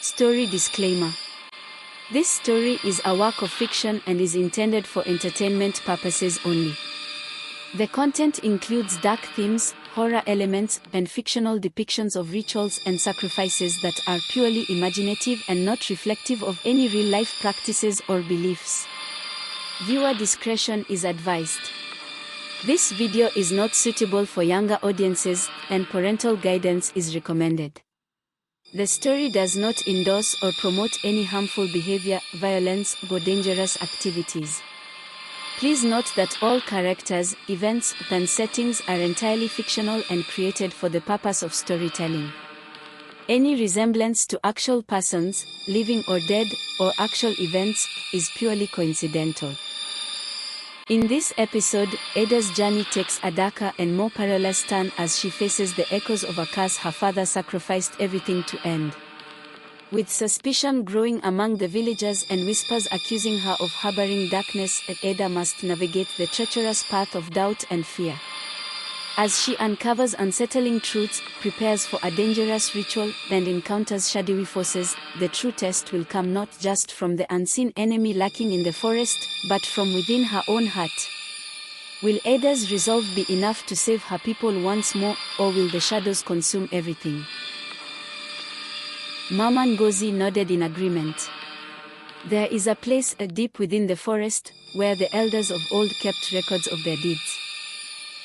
Story disclaimer. This story is a work of fiction and is intended for entertainment purposes only. The content includes dark themes, horror elements, and fictional depictions of rituals and sacrifices that are purely imaginative and not reflective of any real-life practices or beliefs. Viewer discretion is advised. This video is not suitable for younger audiences, and parental guidance is recommended. The story does not endorse or promote any harmful behavior, violence, or dangerous activities. Please note that all characters, events, and settings are entirely fictional and created for the purpose of storytelling. Any resemblance to actual persons, living or dead, or actual events, is purely coincidental. In this episode, Eda's journey takes a darker and more perilous turn as she faces the echoes of a curse her father sacrificed everything to end. With suspicion growing among the villagers and whispers accusing her of harboring darkness, Eda must navigate the treacherous path of doubt and fear. As she uncovers unsettling truths, prepares for a dangerous ritual, and encounters shadowy forces, the true test will come not just from the unseen enemy lurking in the forest, but from within her own heart. Will Eda's resolve be enough to save her people once more, or will the shadows consume everything? Mama Ngozi nodded in agreement. There is a place deep within the forest, where the elders of old kept records of their deeds.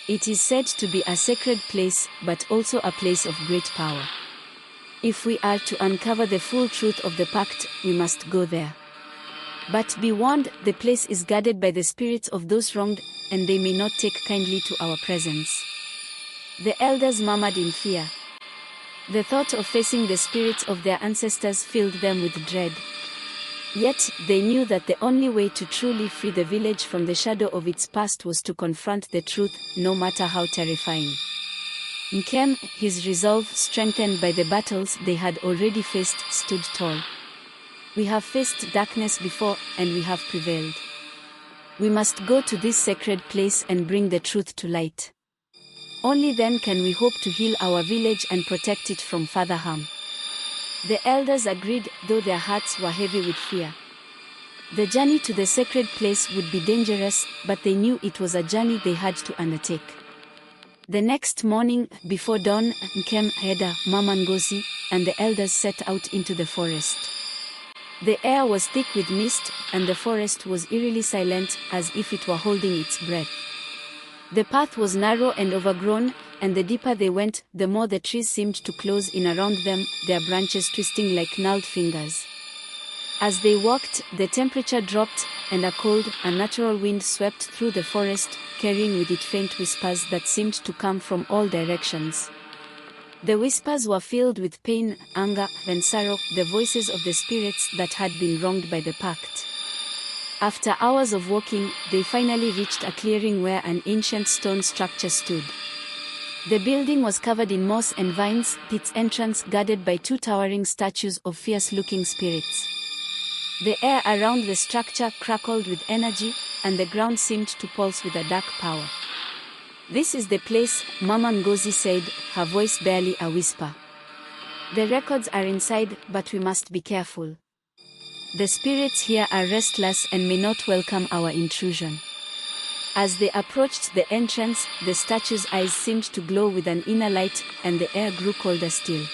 It is said to be a sacred place, but also a place of great power. If we are to uncover the full truth of the pact, we must go there. But be warned, the place is guarded by the spirits of those wronged, and they may not take kindly to our presence. The elders murmured in fear. The thought of facing the spirits of their ancestors filled them with dread. Yet, they knew that the only way to truly free the village from the shadow of its past was to confront the truth, no matter how terrifying. Nkem, his resolve strengthened by the battles they had already faced, stood tall. We have faced darkness before, and we have prevailed. We must go to this sacred place and bring the truth to light. Only then can we hope to heal our village and protect it from further harm. The elders agreed, though their hearts were heavy with fear. The journey to the sacred place would be dangerous, but they knew it was a journey they had to undertake. The next morning, before dawn, Nkem, Eda, Mama Ngozi, and the elders set out into the forest. The air was thick with mist, and the forest was eerily silent, as if it were holding its breath. The path was narrow and overgrown, and the deeper they went, the more the trees seemed to close in around them, their branches twisting like gnarled fingers. As they walked, the temperature dropped, and a cold, unnatural wind swept through the forest, carrying with it faint whispers that seemed to come from all directions. The whispers were filled with pain, anger, and sorrow, the voices of the spirits that had been wronged by the pact. After hours of walking, they finally reached a clearing where an ancient stone structure stood. The building was covered in moss and vines, its entrance guarded by two towering statues of fierce-looking spirits. The air around the structure crackled with energy, and the ground seemed to pulse with a dark power. "This is the place," Mama Ngozi said, her voice barely a whisper. "The records are inside, but we must be careful. The spirits here are restless and may not welcome our intrusion." As they approached the entrance, the statue's eyes seemed to glow with an inner light, and the air grew colder still.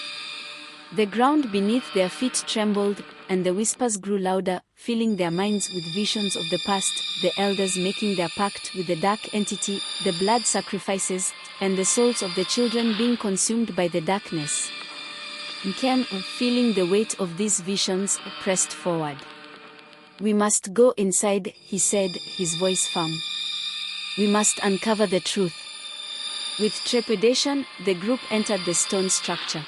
The ground beneath their feet trembled, and the whispers grew louder, filling their minds with visions of the past, the elders making their pact with the dark entity, the blood sacrifices, and the souls of the children being consumed by the darkness. Nkem, feeling the weight of these visions, pressed forward. "We must go inside," he said, his voice firm. "We must uncover the truth." With trepidation, the group entered the stone structure.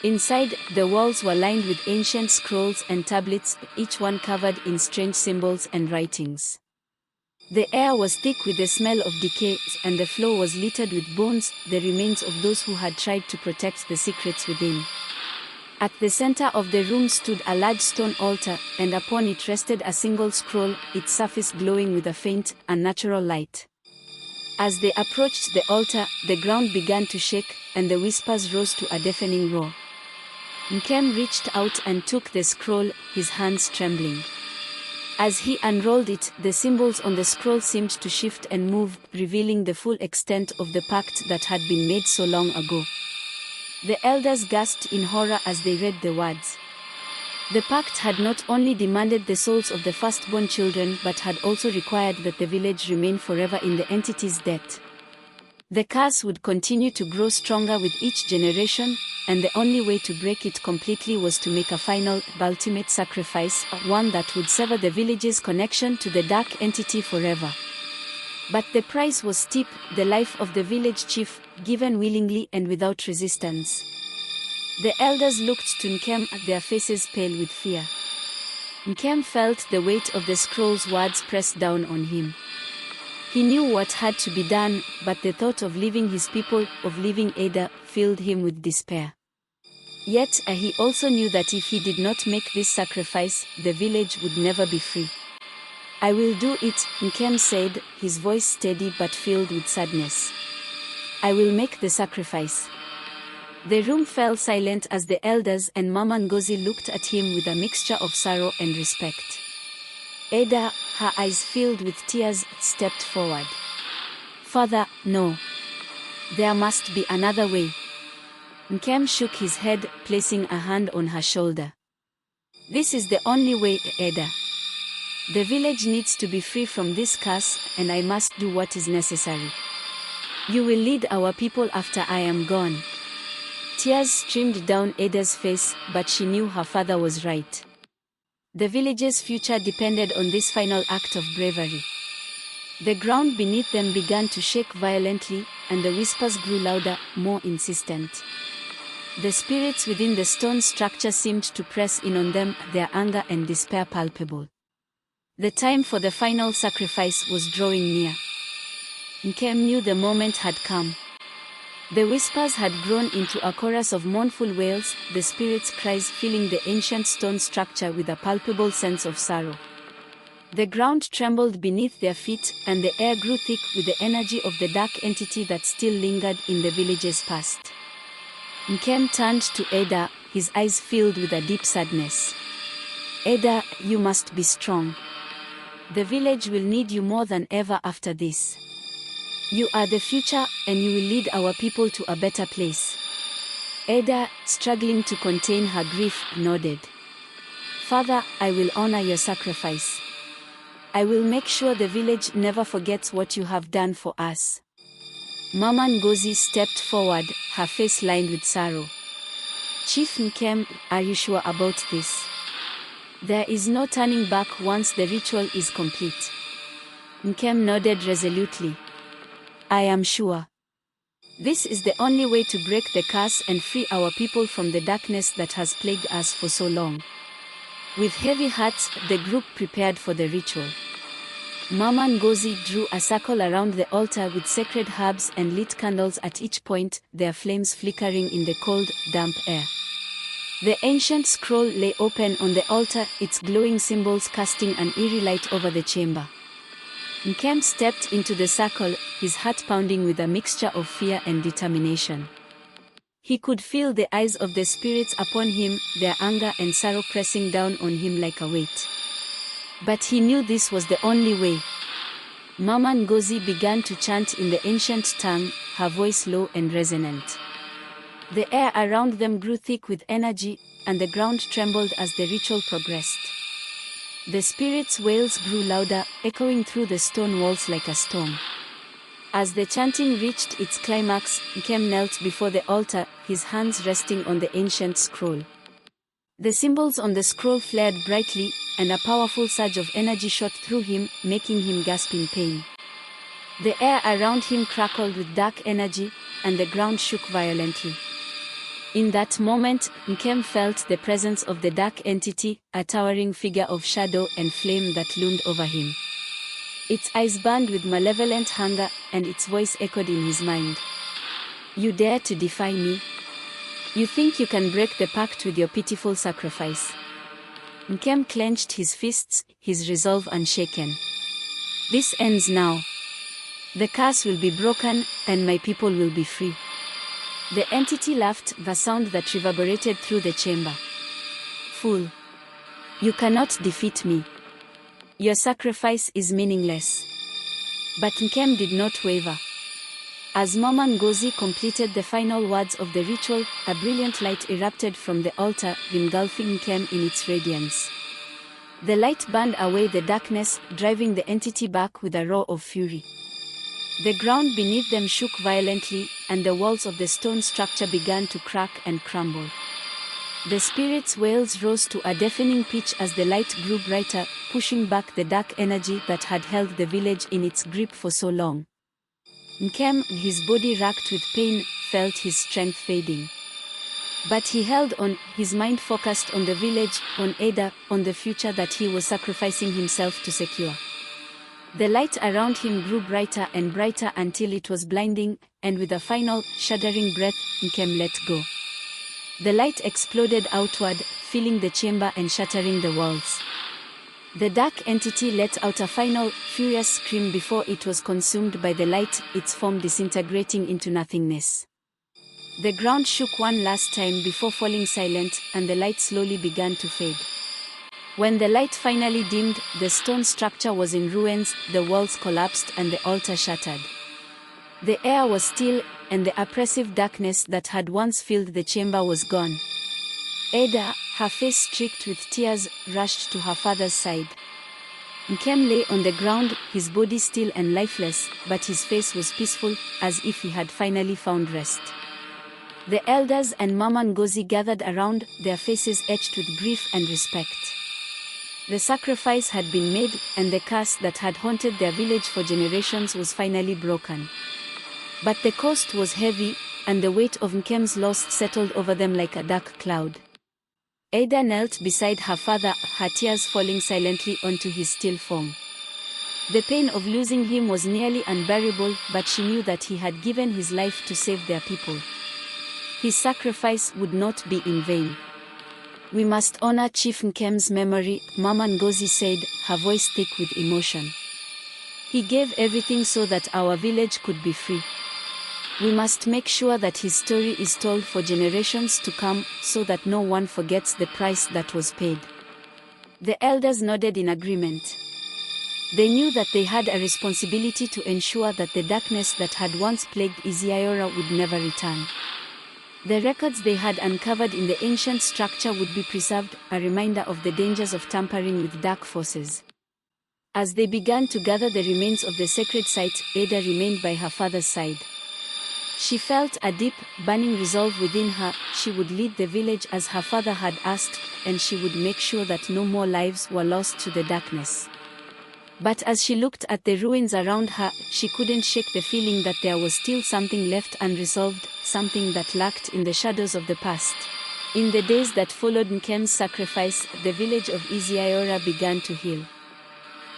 Inside, the walls were lined with ancient scrolls and tablets, each one covered in strange symbols and writings. The air was thick with the smell of decay, and the floor was littered with bones, the remains of those who had tried to protect the secrets within. At the center of the room stood a large stone altar, and upon it rested a single scroll, its surface glowing with a faint, unnatural light. As they approached the altar, the ground began to shake, and the whispers rose to a deafening roar. Nkem reached out and took the scroll, his hands trembling. As he unrolled it, the symbols on the scroll seemed to shift and move, revealing the full extent of the pact that had been made so long ago. The elders gasped in horror as they read the words. The pact had not only demanded the souls of the firstborn children but had also required that the village remain forever in the entity's debt. The curse would continue to grow stronger with each generation, and the only way to break it completely was to make a final, ultimate sacrifice, one that would sever the village's connection to the dark entity forever. But the price was steep, the life of the village chief, given willingly and without resistance. The elders looked to Nkem, their faces pale with fear. Nkem felt the weight of the scroll's words press down on him. He knew what had to be done, but the thought of leaving his people, of leaving Ada, filled him with despair. Yet, he also knew that if he did not make this sacrifice, the village would never be free. "I will do it," Nkem said, his voice steady but filled with sadness. "I will make the sacrifice." The room fell silent as the elders and Mama Ngozi looked at him with a mixture of sorrow and respect. Ada, her eyes filled with tears, stepped forward. "Father, no. There must be another way." Nkem shook his head, placing a hand on her shoulder. "This is the only way, Ada. The village needs to be free from this curse, and I must do what is necessary. You will lead our people after I am gone." Tears streamed down Ada's face, but she knew her father was right. The village's future depended on this final act of bravery. The ground beneath them began to shake violently, and the whispers grew louder, more insistent. The spirits within the stone structure seemed to press in on them, their anger and despair palpable. The time for the final sacrifice was drawing near. Nkem knew the moment had come. The whispers had grown into a chorus of mournful wails, the spirits' cries filling the ancient stone structure with a palpable sense of sorrow. The ground trembled beneath their feet, and the air grew thick with the energy of the dark entity that still lingered in the village's past. Nkem turned to Ada, his eyes filled with a deep sadness. "Ada, you must be strong. The village will need you more than ever after this. You are the future, and you will lead our people to a better place." Ada, struggling to contain her grief, nodded. "Father, I will honor your sacrifice. I will make sure the village never forgets what you have done for us." Mama Ngozi stepped forward, her face lined with sorrow. "Chief Nkem, are you sure about this? There is no turning back once the ritual is complete." Nkem nodded resolutely. "I am sure. This is the only way to break the curse and free our people from the darkness that has plagued us for so long." With heavy hearts, the group prepared for the ritual. Mama Ngozi drew a circle around the altar with sacred herbs and lit candles at each point, their flames flickering in the cold, damp air. The ancient scroll lay open on the altar, its glowing symbols casting an eerie light over the chamber. Nkem stepped into the circle, his heart pounding with a mixture of fear and determination. He could feel the eyes of the spirits upon him, their anger and sorrow pressing down on him like a weight. But he knew this was the only way. Mama Ngozi began to chant in the ancient tongue, her voice low and resonant. The air around them grew thick with energy, and the ground trembled as the ritual progressed. The spirits' wails grew louder, echoing through the stone walls like a storm. As the chanting reached its climax, Nkem knelt before the altar, his hands resting on the ancient scroll. The symbols on the scroll flared brightly, and a powerful surge of energy shot through him, making him gasp in pain. The air around him crackled with dark energy, and the ground shook violently. In that moment, Nkem felt the presence of the dark entity, a towering figure of shadow and flame that loomed over him. Its eyes burned with malevolent hunger, and its voice echoed in his mind. "You dare to defy me? You think you can break the pact with your pitiful sacrifice?" Nkem clenched his fists, his resolve unshaken. "This ends now. The curse will be broken, and my people will be free. The entity laughed, the sound that reverberated through the chamber. "Fool! You cannot defeat me. Your sacrifice is meaningless." But Nkem did not waver. As Mama Ngozi completed the final words of the ritual, a brilliant light erupted from the altar, engulfing Nkem in its radiance. The light burned away the darkness, driving the entity back with a roar of fury. The ground beneath them shook violently, and the walls of the stone structure began to crack and crumble. The spirit's wails rose to a deafening pitch as the light grew brighter, pushing back the dark energy that had held the village in its grip for so long. Nkem, his body racked with pain, felt his strength fading. But he held on, his mind focused on the village, on Ada, on the future that he was sacrificing himself to secure. The light around him grew brighter and brighter until it was blinding, and with a final, shuddering breath, Nkem let go. The light exploded outward, filling the chamber and shattering the walls. The dark entity let out a final, furious scream before it was consumed by the light, its form disintegrating into nothingness. The ground shook one last time before falling silent, and the light slowly began to fade. When the light finally dimmed, the stone structure was in ruins, the walls collapsed and the altar shattered. The air was still, and the oppressive darkness that had once filled the chamber was gone. Ada, her face streaked with tears, rushed to her father's side. Nkem lay on the ground, his body still and lifeless, but his face was peaceful, as if he had finally found rest. The elders and Mama Ngozi gathered around, their faces etched with grief and respect. The sacrifice had been made, and the curse that had haunted their village for generations was finally broken. But the cost was heavy, and the weight of Nkem's loss settled over them like a dark cloud. Ada knelt beside her father, her tears falling silently onto his still form. The pain of losing him was nearly unbearable, but she knew that he had given his life to save their people. His sacrifice would not be in vain. "We must honor Chief Nkem's memory," Mama Ngozi said, her voice thick with emotion. "He gave everything so that our village could be free. We must make sure that his story is told for generations to come, so that no one forgets the price that was paid." The elders nodded in agreement. They knew that they had a responsibility to ensure that the darkness that had once plagued Ezi-Ora would never return. The records they had uncovered in the ancient structure would be preserved, a reminder of the dangers of tampering with dark forces. As they began to gather the remains of the sacred site, Ada remained by her father's side. She felt a deep, burning resolve within her. She would lead the village as her father had asked, and she would make sure that no more lives were lost to the darkness. But as she looked at the ruins around her, she couldn't shake the feeling that there was still something left unresolved, something that lurked in the shadows of the past. In the days that followed Nkem's sacrifice, the village of Ezi-Ora began to heal.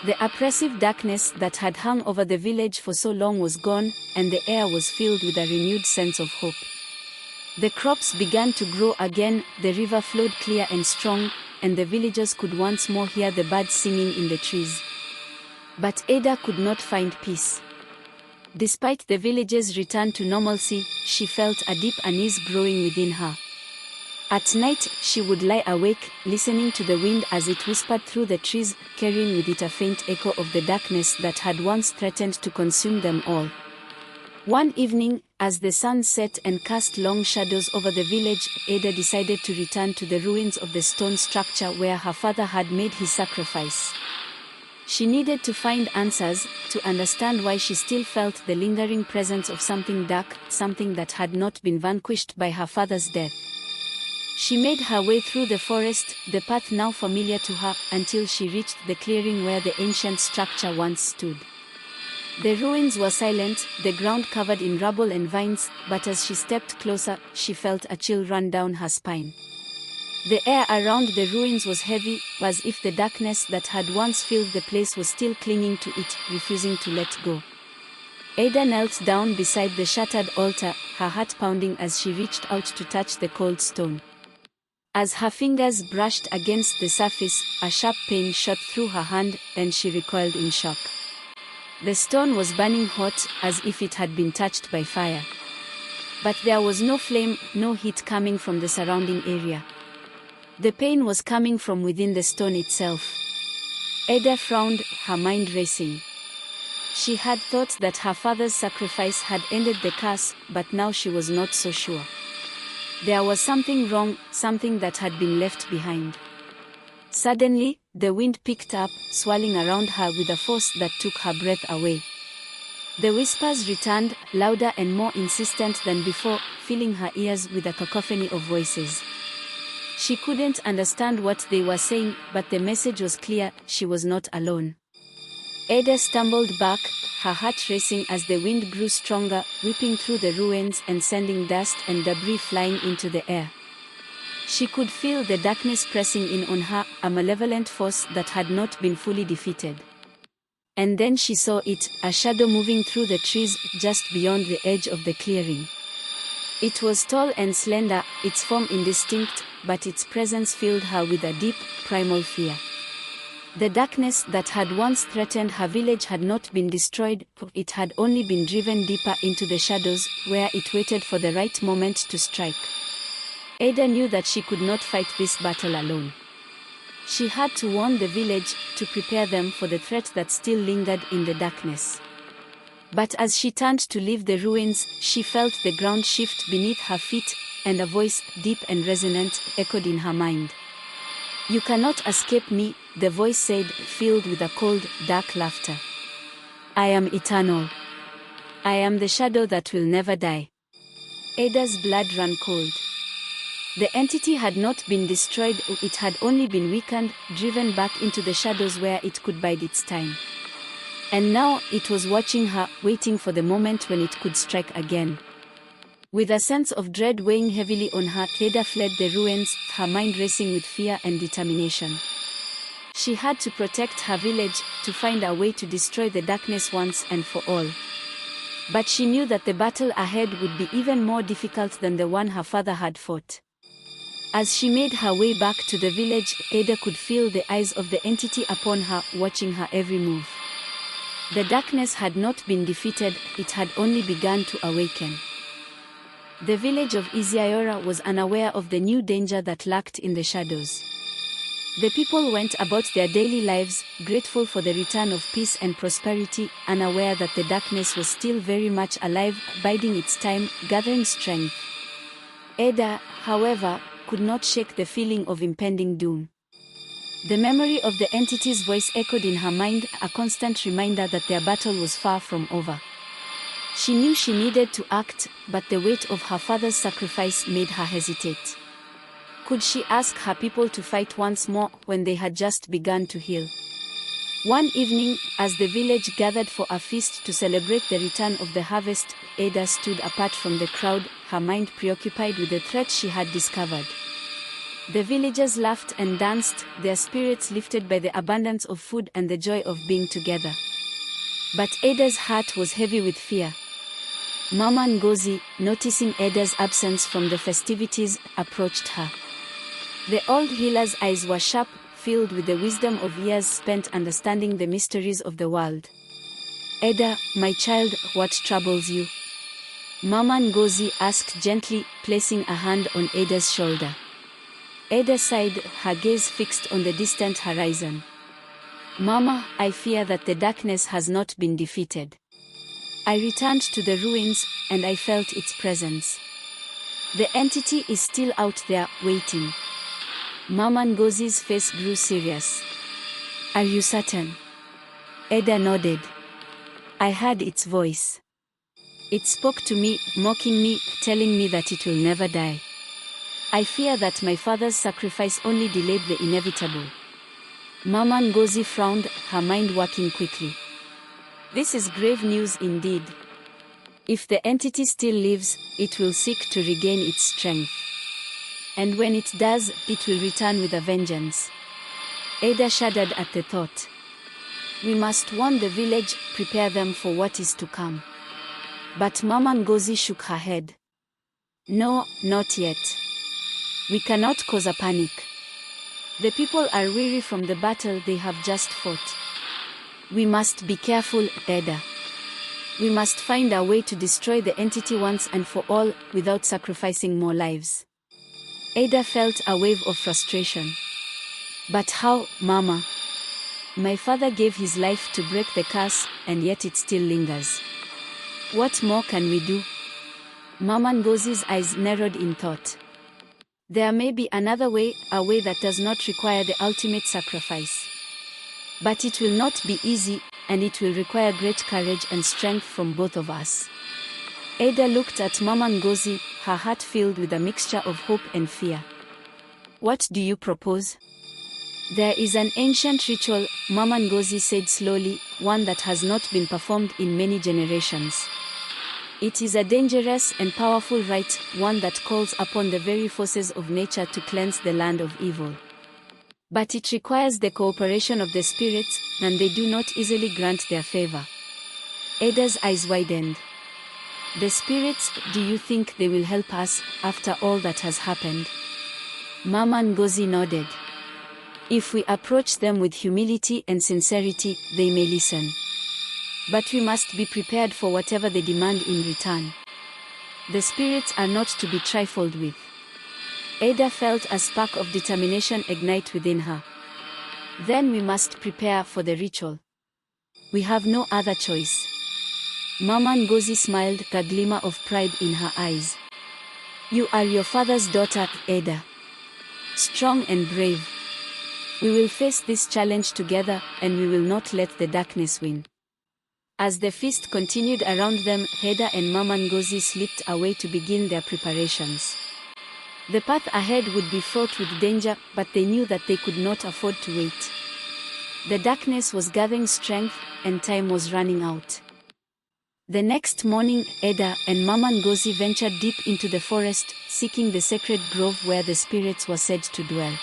The oppressive darkness that had hung over the village for so long was gone, and the air was filled with a renewed sense of hope. The crops began to grow again, the river flowed clear and strong, and the villagers could once more hear the birds singing in the trees. But Ada could not find peace. Despite the village's return to normalcy, she felt a deep unease growing within her. At night, she would lie awake, listening to the wind as it whispered through the trees, carrying with it a faint echo of the darkness that had once threatened to consume them all. One evening, as the sun set and cast long shadows over the village, Ada decided to return to the ruins of the stone structure where her father had made his sacrifice. She needed to find answers, to understand why she still felt the lingering presence of something dark, something that had not been vanquished by her father's death. She made her way through the forest, the path now familiar to her, until she reached the clearing where the ancient structure once stood. The ruins were silent, the ground covered in rubble and vines, but as she stepped closer, she felt a chill run down her spine. The air around the ruins was heavy, as if the darkness that had once filled the place was still clinging to it, refusing to let go. Ada knelt down beside the shattered altar, her heart pounding as she reached out to touch the cold stone. As her fingers brushed against the surface, a sharp pain shot through her hand, and she recoiled in shock. The stone was burning hot, as if it had been touched by fire. But there was no flame, no heat coming from the surrounding area. The pain was coming from within the stone itself. Ada frowned, her mind racing. She had thought that her father's sacrifice had ended the curse, but now she was not so sure. There was something wrong, something that had been left behind. Suddenly, the wind picked up, swirling around her with a force that took her breath away. The whispers returned, louder and more insistent than before, filling her ears with a cacophony of voices. She couldn't understand what they were saying, but the message was clear: she was not alone. Ada stumbled back, her heart racing as the wind grew stronger, whipping through the ruins and sending dust and debris flying into the air. She could feel the darkness pressing in on her, a malevolent force that had not been fully defeated. And then she saw it, a shadow moving through the trees just beyond the edge of the clearing. It was tall and slender, its form indistinct, but its presence filled her with a deep, primal fear. The darkness that had once threatened her village had not been destroyed, it had only been driven deeper into the shadows, where it waited for the right moment to strike. Ada knew that she could not fight this battle alone. She had to warn the village, to prepare them for the threat that still lingered in the darkness. But as she turned to leave the ruins, she felt the ground shift beneath her feet, and a voice, deep and resonant, echoed in her mind. "You cannot escape me," the voice said, filled with a cold, dark laughter. "I am eternal. I am the shadow that will never die." Ada's blood ran cold. The entity had not been destroyed, it had only been weakened, driven back into the shadows where it could bide its time. And now, it was watching her, waiting for the moment when it could strike again. With a sense of dread weighing heavily on her, Ada fled the ruins, her mind racing with fear and determination. She had to protect her village, to find a way to destroy the darkness once and for all. But she knew that the battle ahead would be even more difficult than the one her father had fought. As she made her way back to the village, Ada could feel the eyes of the entity upon her, watching her every move. The darkness had not been defeated, it had only begun to awaken. The village of Ezi-Ora was unaware of the new danger that lurked in the shadows. The people went about their daily lives, grateful for the return of peace and prosperity, unaware that the darkness was still very much alive, biding its time, gathering strength. Ada, however, could not shake the feeling of impending doom. The memory of the entity's voice echoed in her mind, a constant reminder that their battle was far from over. She knew she needed to act, but the weight of her father's sacrifice made her hesitate. Could she ask her people to fight once more, when they had just begun to heal? One evening, as the village gathered for a feast to celebrate the return of the harvest, Ada stood apart from the crowd, her mind preoccupied with the threat she had discovered. The villagers laughed and danced, their spirits lifted by the abundance of food and the joy of being together. But Ada's heart was heavy with fear. Mama Ngozi, noticing Ada's absence from the festivities, approached her. The old healer's eyes were sharp, filled with the wisdom of years spent understanding the mysteries of the world. "Ada, my child, what troubles you?" Mama Ngozi asked gently, placing a hand on Ada's shoulder. Ada sighed, her gaze fixed on the distant horizon. "Mama, I fear that the darkness has not been defeated. I returned to the ruins, and I felt its presence. The entity is still out there, waiting." Mama Ngozi's face grew serious. "Are you certain?" Ada nodded. "I heard its voice. It spoke to me, mocking me, telling me that it will never die. I fear that my father's sacrifice only delayed the inevitable." Mama Ngozi frowned, her mind working quickly. This is grave news indeed. If the entity still lives, it will seek to regain its strength. And when it does, it will return with a vengeance. Ada shuddered at the thought. "We must warn the village, prepare them for what is to come." But Mama Ngozi shook her head. "No, not yet. We cannot cause a panic. The people are weary from the battle they have just fought. We must be careful, Ada. We must find a way to destroy the entity once and for all, without sacrificing more lives. Ada felt a wave of frustration. But how, Mama? My father gave his life to break the curse, and yet it still lingers. What more can we do? Mama Ngozi's eyes narrowed in thought. There may be another way, a way that does not require the ultimate sacrifice. But it will not be easy, and it will require great courage and strength from both of us. Ada looked at Mama Ngozi, her heart filled with a mixture of hope and fear. What do you propose? There is an ancient ritual, Mama Ngozi said slowly, one that has not been performed in many generations. It is a dangerous and powerful rite, one that calls upon the very forces of nature to cleanse the land of evil. But it requires the cooperation of the spirits, and they do not easily grant their favor. Ada's eyes widened. The spirits, do you think they will help us, after all that has happened? Mama Ngozi nodded. If we approach them with humility and sincerity, they may listen. But we must be prepared for whatever they demand in return. The spirits are not to be trifled with. Ada felt a spark of determination ignite within her. Then we must prepare for the ritual. We have no other choice. Mama Ngozi smiled, a glimmer of pride in her eyes. You are your father's daughter, Ada. Strong and brave. We will face this challenge together, and we will not let the darkness win. As the feast continued around them, Ada and Mama Ngozi slipped away to begin their preparations. The path ahead would be fraught with danger, but they knew that they could not afford to wait. The darkness was gathering strength, and time was running out. The next morning, Ada and Mama Ngozi ventured deep into the forest, seeking the sacred grove where the spirits were said to dwell.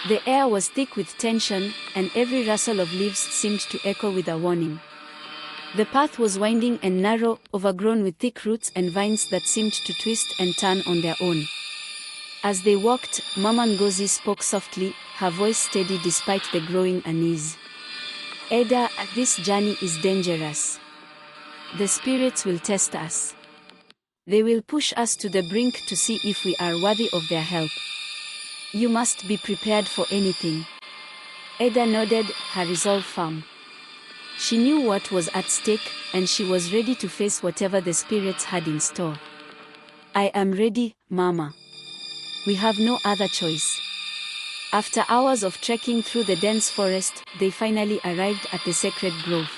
The air was thick with tension, and every rustle of leaves seemed to echo with a warning. The path was winding and narrow, overgrown with thick roots and vines that seemed to twist and turn on their own. As they walked, Mama Ngozi spoke softly, her voice steady despite the growing unease. Ada, this journey is dangerous. The spirits will test us. They will push us to the brink to see if we are worthy of their help. You must be prepared for anything. Ada nodded, her resolve firm. She knew what was at stake, and she was ready to face whatever the spirits had in store. I am ready, Mama. We have no other choice. After hours of trekking through the dense forest, they finally arrived at the sacred grove.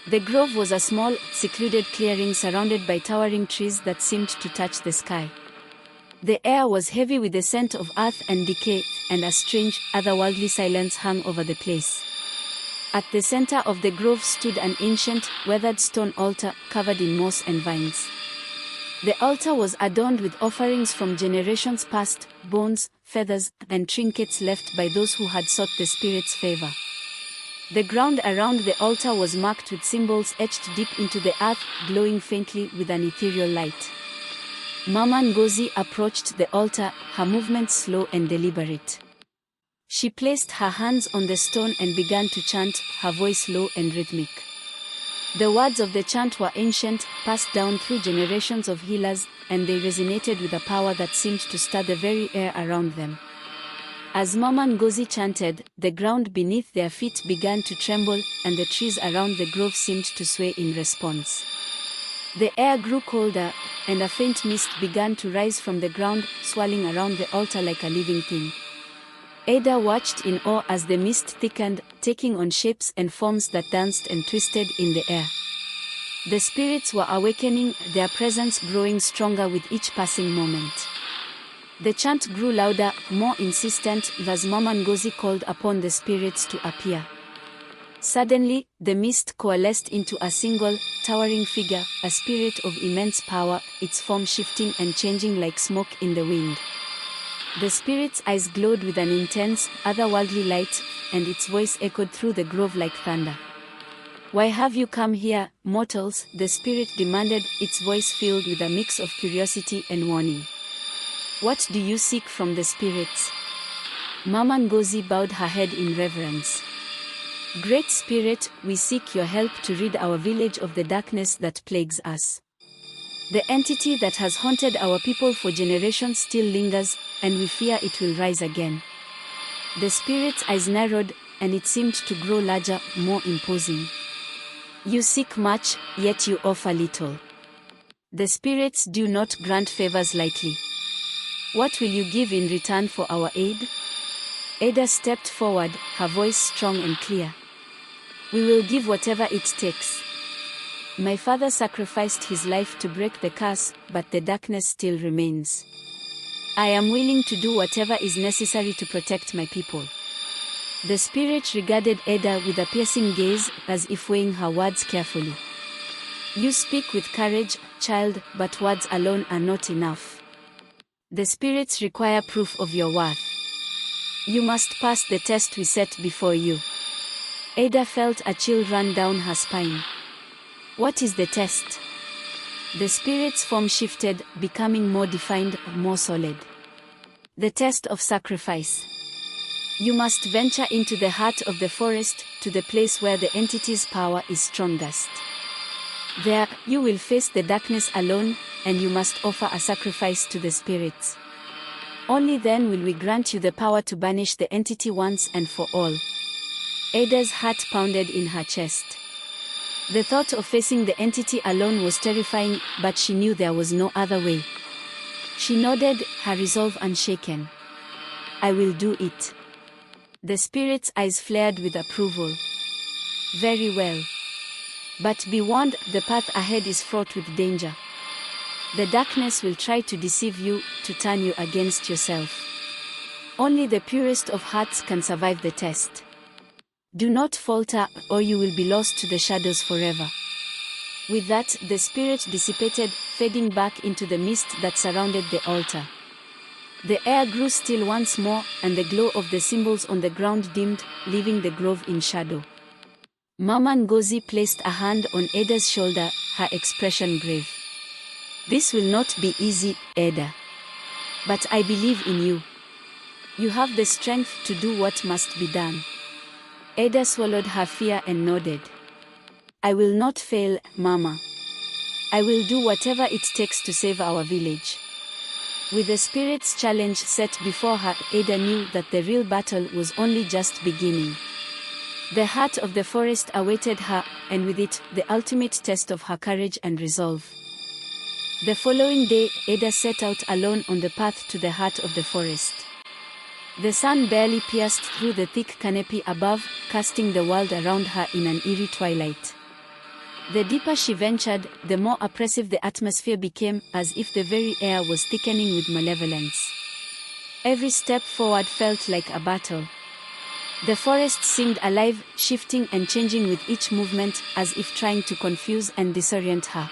The grove was a small, secluded clearing surrounded by towering trees that seemed to touch the sky. The air was heavy with the scent of earth and decay, and a strange, otherworldly silence hung over the place. At the center of the grove stood an ancient, weathered stone altar, covered in moss and vines. The altar was adorned with offerings from generations past, bones, feathers, and trinkets left by those who had sought the spirit's favor. The ground around the altar was marked with symbols etched deep into the earth, glowing faintly with an ethereal light. Mama Ngozi approached the altar, her movements slow and deliberate. She placed her hands on the stone and began to chant, her voice low and rhythmic. The words of the chant were ancient, passed down through generations of healers, and they resonated with a power that seemed to stir the very air around them. As Mama Ngozi chanted, the ground beneath their feet began to tremble, and the trees around the grove seemed to sway in response. The air grew colder, and a faint mist began to rise from the ground, swirling around the altar like a living thing. Ada watched in awe as the mist thickened, taking on shapes and forms that danced and twisted in the air. The spirits were awakening, their presence growing stronger with each passing moment. The chant grew louder, more insistent, as Mama Ngozi called upon the spirits to appear. Suddenly, the mist coalesced into a single, towering figure, a spirit of immense power, its form shifting and changing like smoke in the wind. The spirit's eyes glowed with an intense, otherworldly light, and its voice echoed through the grove like thunder. Why have you come here, mortals? The spirit demanded, its voice filled with a mix of curiosity and warning. What do you seek from the spirits? Mama Ngozi bowed her head in reverence. Great Spirit, we seek your help to rid our village of the darkness that plagues us. The entity that has haunted our people for generations still lingers, and we fear it will rise again. The spirit's eyes narrowed, and it seemed to grow larger, more imposing. You seek much, yet you offer little. The spirits do not grant favors lightly. What will you give in return for our aid? Ada stepped forward, her voice strong and clear. We will give whatever it takes. My father sacrificed his life to break the curse, but the darkness still remains. I am willing to do whatever is necessary to protect my people. The spirit regarded Ada with a piercing gaze, as if weighing her words carefully. You speak with courage, child, but words alone are not enough. The spirits require proof of your worth. You must pass the test we set before you. Ada felt a chill run down her spine. What is the test? The spirit's form shifted, becoming more defined, more solid. The test of sacrifice. You must venture into the heart of the forest, to the place where the entity's power is strongest. There, you will face the darkness alone, and you must offer a sacrifice to the spirits. Only then will we grant you the power to banish the entity once and for all. Ada's heart pounded in her chest. The thought of facing the entity alone was terrifying, but she knew there was no other way. She nodded, her resolve unshaken. I will do it. The spirit's eyes flared with approval. Very well. But be warned, the path ahead is fraught with danger. The darkness will try to deceive you, to turn you against yourself. Only the purest of hearts can survive the test. Do not falter, or you will be lost to the shadows forever. With that, the spirit dissipated, fading back into the mist that surrounded the altar. The air grew still once more, and the glow of the symbols on the ground dimmed, leaving the grove in shadow. Mama Ngozi placed a hand on Ada's shoulder, her expression grave. This will not be easy, Ada. But I believe in you. You have the strength to do what must be done. Ada swallowed her fear and nodded. I will not fail, Mama. I will do whatever it takes to save our village. With the spirit's challenge set before her, Ada knew that the real battle was only just beginning. The heart of the forest awaited her, and with it, the ultimate test of her courage and resolve. The following day, Ada set out alone on the path to the heart of the forest. The sun barely pierced through the thick canopy above, casting the world around her in an eerie twilight. The deeper she ventured, the more oppressive the atmosphere became, as if the very air was thickening with malevolence. Every step forward felt like a battle. The forest seemed alive, shifting and changing with each movement, as if trying to confuse and disorient her.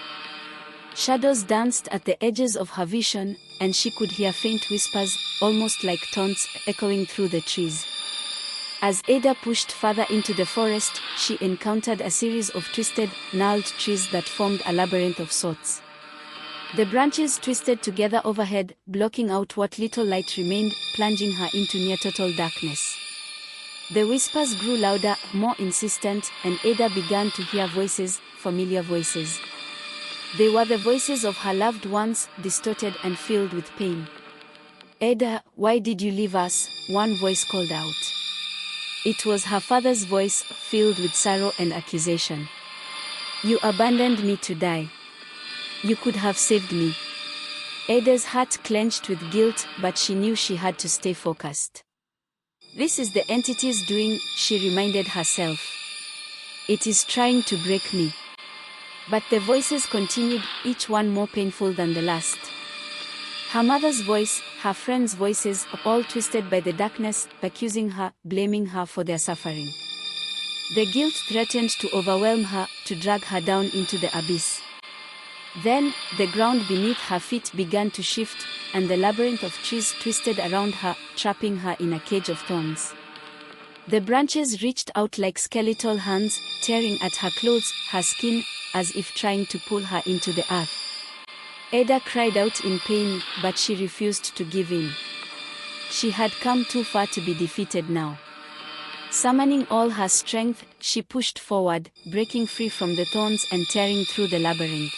Shadows danced at the edges of her vision, and she could hear faint whispers, almost like taunts, echoing through the trees. As Ada pushed further into the forest, she encountered a series of twisted, gnarled trees that formed a labyrinth of sorts. The branches twisted together overhead, blocking out what little light remained, plunging her into near-total darkness. The whispers grew louder, more insistent, and Ada began to hear voices, familiar voices. They were the voices of her loved ones, distorted and filled with pain. Ada, why did you leave us? One voice called out. It was her father's voice, filled with sorrow and accusation. You abandoned me to die. You could have saved me. Ada's heart clenched with guilt, but she knew she had to stay focused. This is the entity's doing, she reminded herself. It is trying to break me. But the voices continued, each one more painful than the last. Her mother's voice, her friends' voices, all twisted by the darkness, accusing her, blaming her for their suffering. The guilt threatened to overwhelm her, to drag her down into the abyss. Then, the ground beneath her feet began to shift, and the labyrinth of trees twisted around her, trapping her in a cage of thorns. The branches reached out like skeletal hands, tearing at her clothes, her skin, as if trying to pull her into the earth. Ada cried out in pain, but she refused to give in. She had come too far to be defeated now. Summoning all her strength, she pushed forward, breaking free from the thorns and tearing through the labyrinth.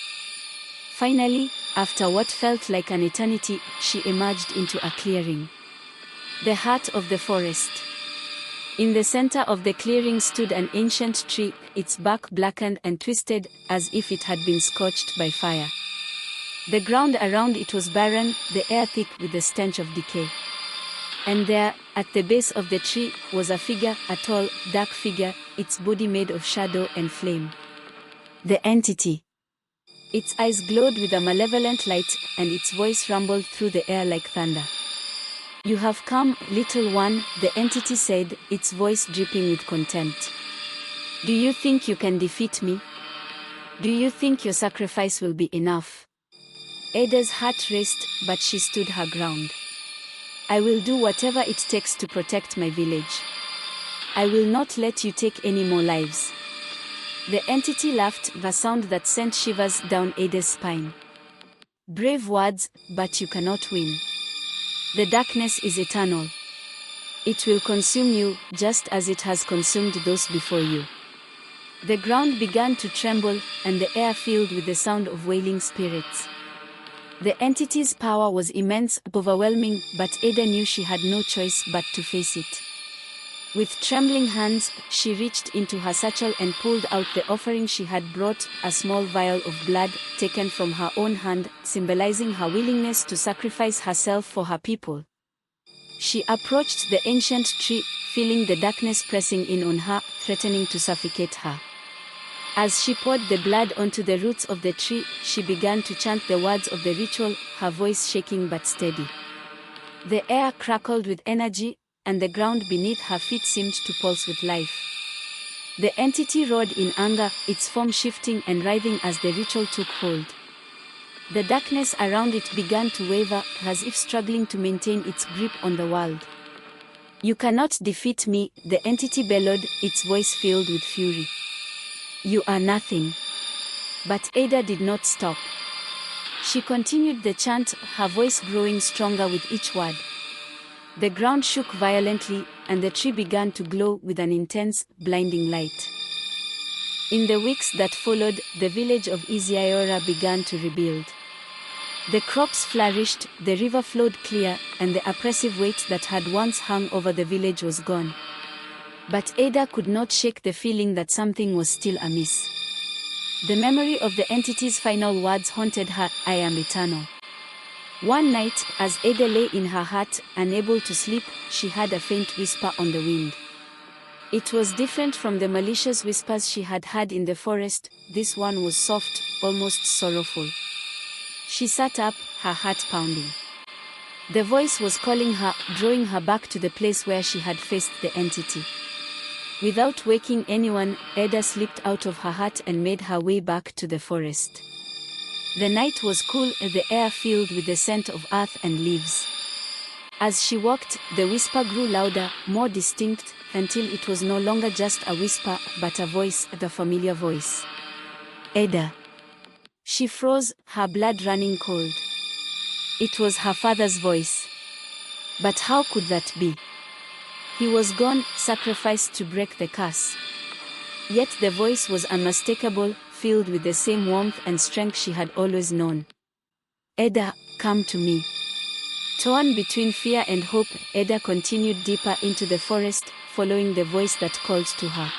Finally, after what felt like an eternity, she emerged into a clearing. The heart of the forest. In the center of the clearing stood an ancient tree, its bark blackened and twisted, as if it had been scorched by fire. The ground around it was barren, the air thick with the stench of decay. And there, at the base of the tree, was a figure, a tall, dark figure, its body made of shadow and flame. The entity. Its eyes glowed with a malevolent light, and its voice rumbled through the air like thunder. "You have come, little one," the entity said, its voice dripping with contempt. "Do you think you can defeat me? Do you think your sacrifice will be enough?" Ada's heart raced, but she stood her ground. "I will do whatever it takes to protect my village. I will not let you take any more lives." The entity laughed, the sound that sent shivers down Ada's spine. "Brave words, but you cannot win. The darkness is eternal. It will consume you, just as it has consumed those before you." The ground began to tremble, and the air filled with the sound of wailing spirits. The entity's power was immense, overwhelming, but Ada knew she had no choice but to face it. With trembling hands, she reached into her satchel and pulled out the offering she had brought, a small vial of blood, taken from her own hand, symbolizing her willingness to sacrifice herself for her people. She approached the ancient tree, feeling the darkness pressing in on her, threatening to suffocate her. As she poured the blood onto the roots of the tree, she began to chant the words of the ritual, her voice shaking but steady. The air crackled with energy, and the ground beneath her feet seemed to pulse with life. The entity roared in anger, its form shifting and writhing as the ritual took hold. The darkness around it began to waver, as if struggling to maintain its grip on the world. "You cannot defeat me," the entity bellowed, its voice filled with fury. "You are nothing." But Ada did not stop. She continued the chant, her voice growing stronger with each word. The ground shook violently, and the tree began to glow with an intense, blinding light. In the weeks that followed, the village of Ezi-Ora began to rebuild. The crops flourished, the river flowed clear, and the oppressive weight that had once hung over the village was gone. But Ada could not shake the feeling that something was still amiss. The memory of the entity's final words haunted her, "I am eternal." One night, as Ada lay in her hut, unable to sleep, she heard a faint whisper on the wind. It was different from the malicious whispers she had heard in the forest. This one was soft, almost sorrowful. She sat up, her heart pounding. The voice was calling her, drawing her back to the place where she had faced the entity. Without waking anyone, Ada slipped out of her hut and made her way back to the forest. The night was cool, the air filled with the scent of earth and leaves. As she walked, the whisper grew louder, more distinct, until it was no longer just a whisper, but a voice, the familiar voice. "Ada." She froze, her blood running cold. It was her father's voice. But how could that be? He was gone, sacrificed to break the curse. Yet the voice was unmistakable, filled with the same warmth and strength she had always known. "Ada, come to me." Torn between fear and hope, Ada continued deeper into the forest, following the voice that called to her.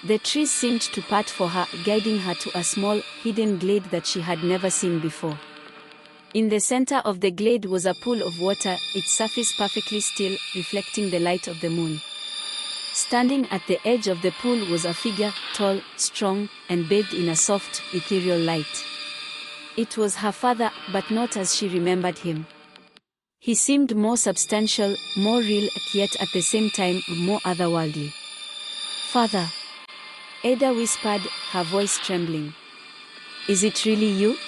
The trees seemed to part for her, guiding her to a small, hidden glade that she had never seen before. In the center of the glade was a pool of water, its surface perfectly still, reflecting the light of the moon. Standing at the edge of the pool was a figure, tall, strong, and bathed in a soft, ethereal light. It was her father, but not as she remembered him. He seemed more substantial, more real, yet at the same time, more otherworldly. "Father," Ada whispered, her voice trembling. "Is it really you?"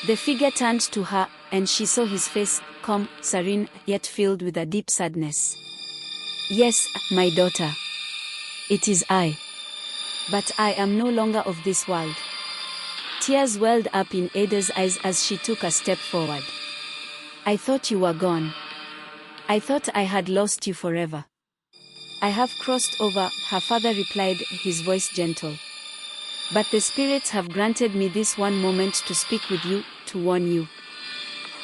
The figure turned to her, and she saw his face, calm, serene, yet filled with a deep sadness. "Yes, my daughter. It is I. But I am no longer of this world." Tears welled up in Ada's eyes as she took a step forward. "I thought you were gone. I thought I had lost you forever." I have crossed over, her father replied, his voice gentle. But the spirits have granted me this one moment to speak with you, to warn you.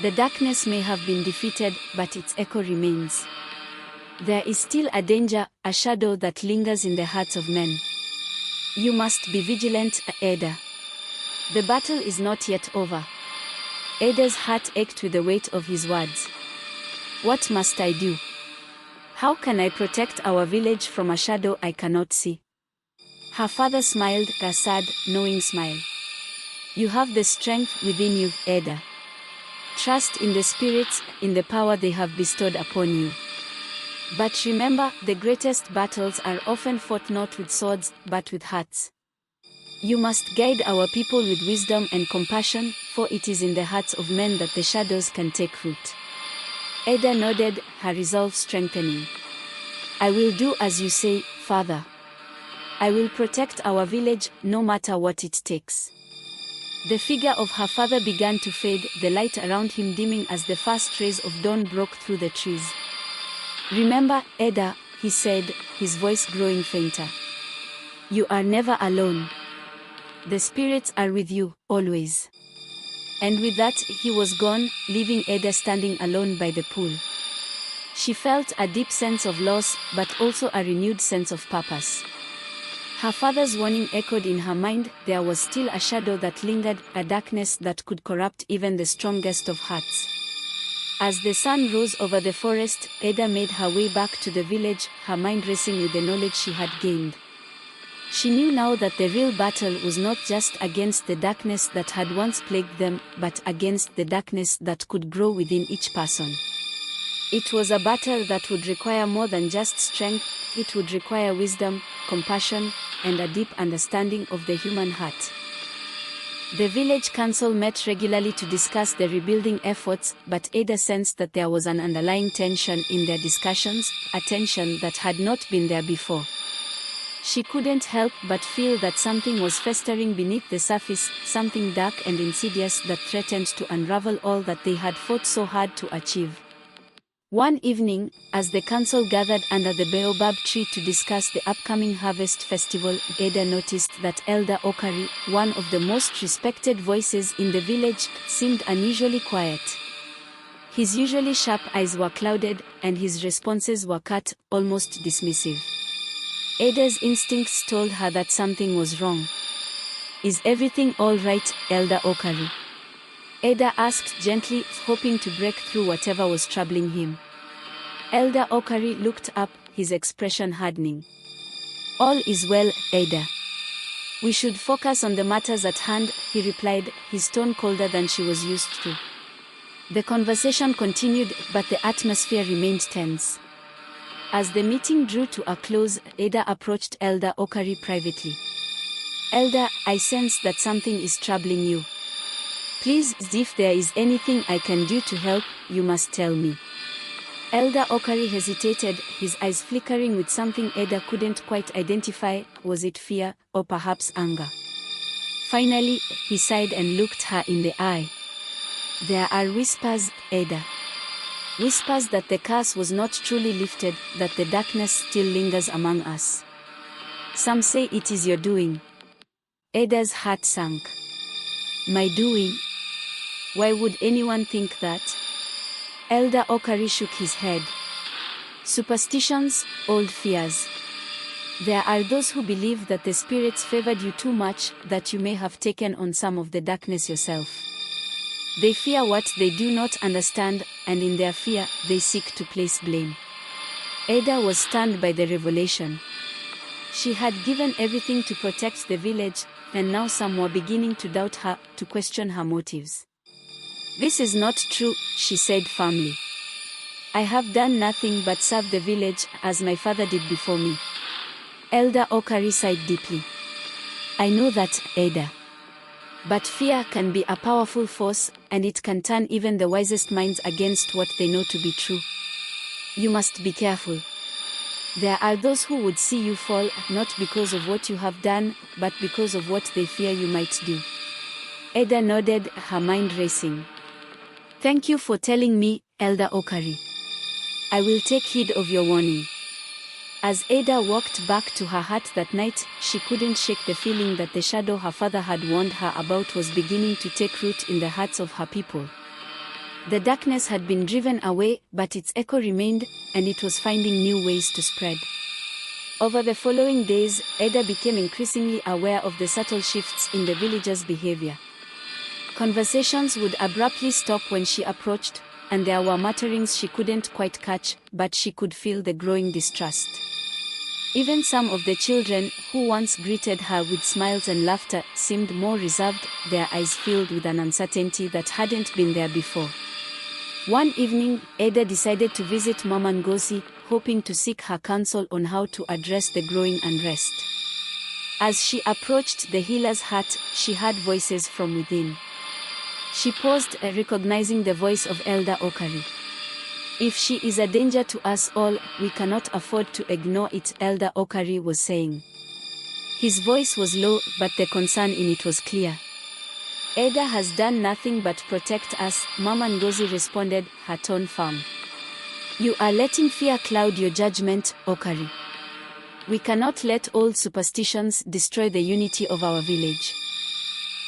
The darkness may have been defeated, but its echo remains. There is still a danger, a shadow that lingers in the hearts of men. You must be vigilant, Ada. The battle is not yet over. Ada's heart ached with the weight of his words. What must I do? How can I protect our village from a shadow I cannot see? Her father smiled, a sad, knowing smile. You have the strength within you, Ada. Trust in the spirits, in the power they have bestowed upon you. But remember, the greatest battles are often fought not with swords, but with hearts. You must guide our people with wisdom and compassion, for it is in the hearts of men that the shadows can take root. Ada nodded, her resolve strengthening. I will do as you say, father. I will protect our village, no matter what it takes. The figure of her father began to fade, the light around him dimming as the first rays of dawn broke through the trees. Remember, Ada, he said, his voice growing fainter. You are never alone. The spirits are with you, always. And with that, he was gone, leaving Ada standing alone by the pool. She felt a deep sense of loss, but also a renewed sense of purpose. Her father's warning echoed in her mind. There was still a shadow that lingered, a darkness that could corrupt even the strongest of hearts. As the sun rose over the forest, Ada made her way back to the village, her mind racing with the knowledge she had gained. She knew now that the real battle was not just against the darkness that had once plagued them, but against the darkness that could grow within each person. It was a battle that would require more than just strength. It would require wisdom, compassion, and a deep understanding of the human heart. The village council met regularly to discuss the rebuilding efforts, but Ada sensed that there was an underlying tension in their discussions, a tension that had not been there before. She couldn't help but feel that something was festering beneath the surface, something dark and insidious that threatened to unravel all that they had fought so hard to achieve. One evening, as the council gathered under the baobab tree to discuss the upcoming harvest festival, Ada noticed that Elder Okari, one of the most respected voices in the village, seemed unusually quiet. His usually sharp eyes were clouded, and his responses were curt, almost dismissive. Ada's instincts told her that something was wrong. Is everything all right, Elder Okari? Ada asked gently, hoping to break through whatever was troubling him. Elder Okari looked up, his expression hardening. All is well, Ada. We should focus on the matters at hand, he replied, his tone colder than she was used to. The conversation continued, but the atmosphere remained tense. As the meeting drew to a close, Ada approached Elder Okari privately. Elder, I sense that something is troubling you. Please, if there is anything I can do to help, you must tell me. Elder Okari hesitated, his eyes flickering with something Ada couldn't quite identify. Was it fear, or perhaps anger? Finally, he sighed and looked her in the eye. There are whispers, Ada. Whispers that the curse was not truly lifted, that the darkness still lingers among us. Some say it is your doing. Ada's heart sank. My doing? Why would anyone think that? Elder Okari shook his head. Superstitions, old fears. There are those who believe that the spirits favored you too much, that you may have taken on some of the darkness yourself. They fear what they do not understand, and in their fear, they seek to place blame. Ada was stunned by the revelation. She had given everything to protect the village, and now some were beginning to doubt her, to question her motives. This is not true, she said firmly. I have done nothing but serve the village, as my father did before me. Elder Okari sighed deeply. I know that, Ada. But fear can be a powerful force, and it can turn even the wisest minds against what they know to be true. You must be careful. There are those who would see you fall, not because of what you have done, but because of what they fear you might do. Ada nodded, her mind racing. Thank you for telling me, Elder Okari. I will take heed of your warning. As Ada walked back to her hut that night, she couldn't shake the feeling that the shadow her father had warned her about was beginning to take root in the hearts of her people. The darkness had been driven away, but its echo remained, and it was finding new ways to spread. Over the following days, Ada became increasingly aware of the subtle shifts in the villagers' behavior. Conversations would abruptly stop when she approached, and there were mutterings she couldn't quite catch, but she could feel the growing distrust. Even some of the children, who once greeted her with smiles and laughter, seemed more reserved, their eyes filled with an uncertainty that hadn't been there before. One evening, Ada decided to visit Mama Ngozi, hoping to seek her counsel on how to address the growing unrest. As she approached the healer's hut, she heard voices from within. She paused, recognizing the voice of Elder Okari. "If she is a danger to us all, we cannot afford to ignore it," Elder Okari was saying. His voice was low, but the concern in it was clear. "Ada has done nothing but protect us," Mama Ngozi responded, her tone firm. "You are letting fear cloud your judgment, Okari. We cannot let old superstitions destroy the unity of our village."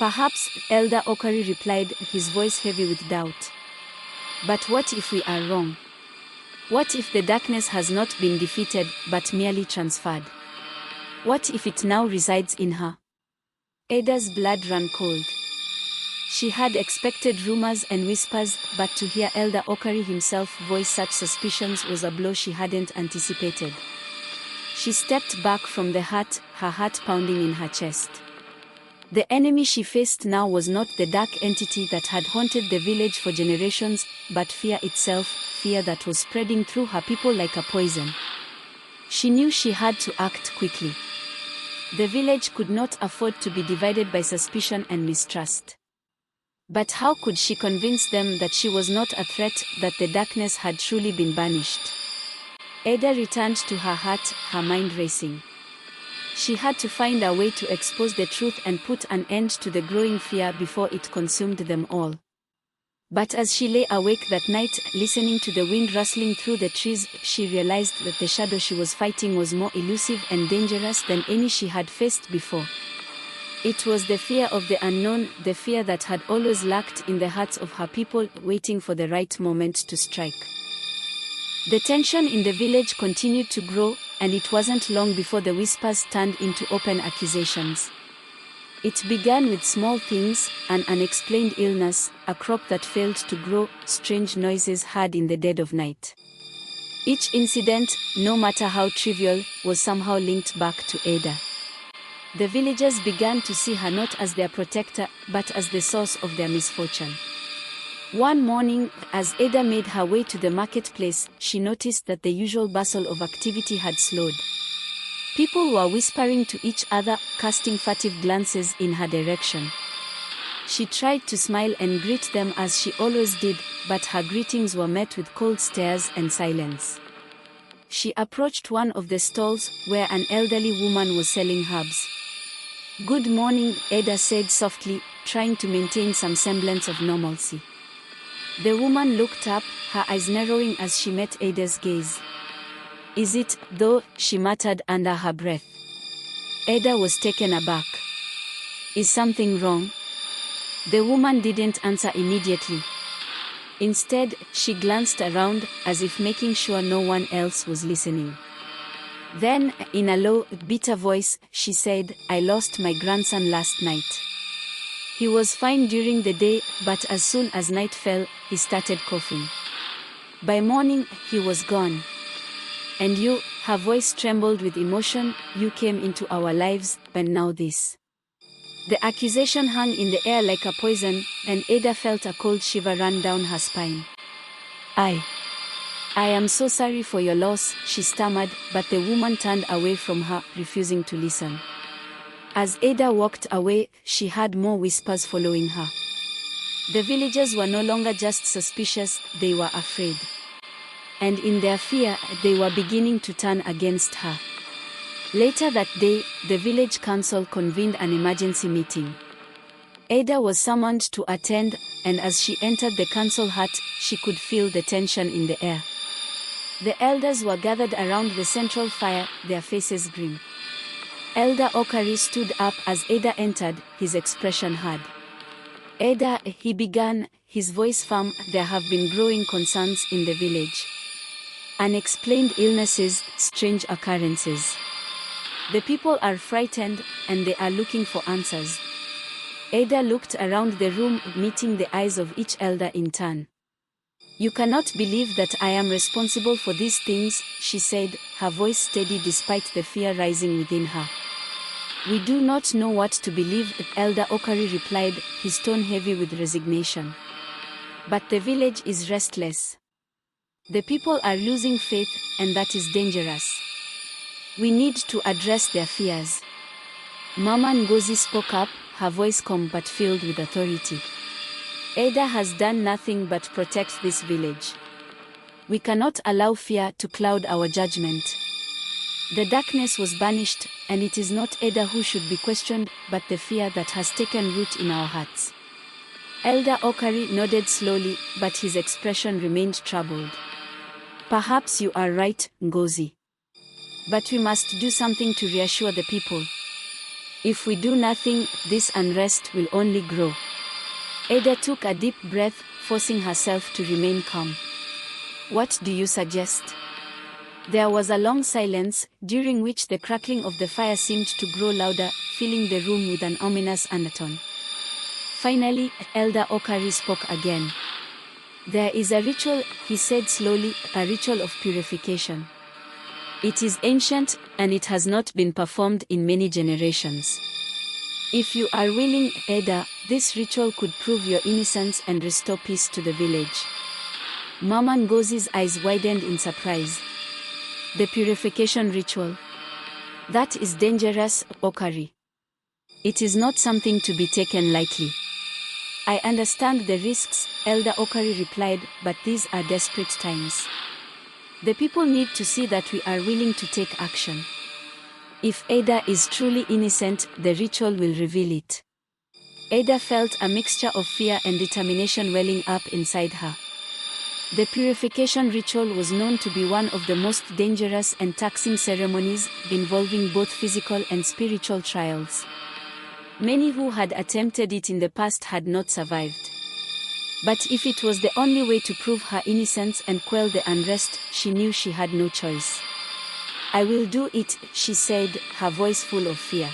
"Perhaps," Elder Okari replied, his voice heavy with doubt. "But what if we are wrong? What if the darkness has not been defeated, but merely transferred? What if it now resides in her?" Ada's blood ran cold. She had expected rumors and whispers, but to hear Elder Okari himself voice such suspicions was a blow she hadn't anticipated. She stepped back from the hut, her heart pounding in her chest. The enemy she faced now was not the dark entity that had haunted the village for generations, but fear itself, fear that was spreading through her people like a poison. She knew she had to act quickly. The village could not afford to be divided by suspicion and mistrust. But how could she convince them that she was not a threat, that the darkness had truly been banished? Ada returned to her hut, her mind racing. She had to find a way to expose the truth and put an end to the growing fear before it consumed them all. But as she lay awake that night, listening to the wind rustling through the trees, she realized that the shadow she was fighting was more elusive and dangerous than any she had faced before. It was the fear of the unknown, the fear that had always lurked in the hearts of her people, waiting for the right moment to strike. The tension in the village continued to grow, and it wasn't long before the whispers turned into open accusations. It began with small things: an unexplained illness, a crop that failed to grow, strange noises heard in the dead of night. Each incident, no matter how trivial, was somehow linked back to Ada. The villagers began to see her not as their protector, but as the source of their misfortune. One morning, as Ada made her way to the marketplace, she noticed that the usual bustle of activity had slowed. People were whispering to each other, casting furtive glances in her direction. She tried to smile and greet them as she always did, but her greetings were met with cold stares and silence. She approached one of the stalls, where an elderly woman was selling herbs. "Good morning," Ada said softly, trying to maintain some semblance of normalcy. The woman looked up, her eyes narrowing as she met Ada's gaze. "Is it, though?" she muttered under her breath. Ada was taken aback. "Is something wrong?" The woman didn't answer immediately. Instead, she glanced around, as if making sure no one else was listening. Then, in a low, bitter voice, she said, "I lost my grandson last night. He was fine during the day, but as soon as night fell, he started coughing. By morning, he was gone. And you," her voice trembled with emotion, "you came into our lives, and now this." The accusation hung in the air like a poison, and Ada felt a cold shiver run down her spine. I am so sorry for your loss," she stammered, but the woman turned away from her, refusing to listen. As Ada walked away, she heard more whispers following her. The villagers were no longer just suspicious, they were afraid. And in their fear, they were beginning to turn against her. Later that day, the village council convened an emergency meeting. Ada was summoned to attend, and as she entered the council hut, she could feel the tension in the air. The elders were gathered around the central fire, their faces grim. Elder Okari stood up as Ada entered, his expression hard. Ada, he began, his voice firm, there have been growing concerns in the village. Unexplained illnesses, strange occurrences. The people are frightened, and they are looking for answers. Ada looked around the room, meeting the eyes of each elder in turn. You cannot believe that I am responsible for these things, she said, her voice steady despite the fear rising within her. We do not know what to believe, Elder Okari replied, his tone heavy with resignation. But the village is restless. The people are losing faith, and that is dangerous. We need to address their fears. Mama Ngozi spoke up, her voice calm but filled with authority. Ada has done nothing but protect this village. We cannot allow fear to cloud our judgment. The darkness was banished, and it is not Ada who should be questioned, but the fear that has taken root in our hearts. Elder Okari nodded slowly, but his expression remained troubled. Perhaps you are right, Ngozi. But we must do something to reassure the people. If we do nothing, this unrest will only grow. Ada took a deep breath, forcing herself to remain calm. What do you suggest? There was a long silence, during which the crackling of the fire seemed to grow louder, filling the room with an ominous undertone. Finally, Elder Okari spoke again. There is a ritual, he said slowly, a ritual of purification. It is ancient, and it has not been performed in many generations. If you are willing, Ada, this ritual could prove your innocence and restore peace to the village. Mama Ngozi's eyes widened in surprise. The purification ritual. That is dangerous, Okari. It is not something to be taken lightly. I understand the risks, Elder Okari replied, but these are desperate times. The people need to see that we are willing to take action. If Ada is truly innocent, the ritual will reveal it. Ada felt a mixture of fear and determination welling up inside her. The purification ritual was known to be one of the most dangerous and taxing ceremonies, involving both physical and spiritual trials. Many who had attempted it in the past had not survived. But if it was the only way to prove her innocence and quell the unrest, she knew she had no choice. I will do it, she said, her voice full of fear.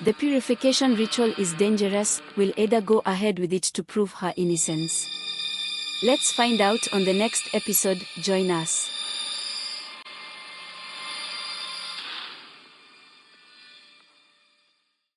The purification ritual is dangerous. Will Ada go ahead with it to prove her innocence? Let's find out on the next episode. Join us.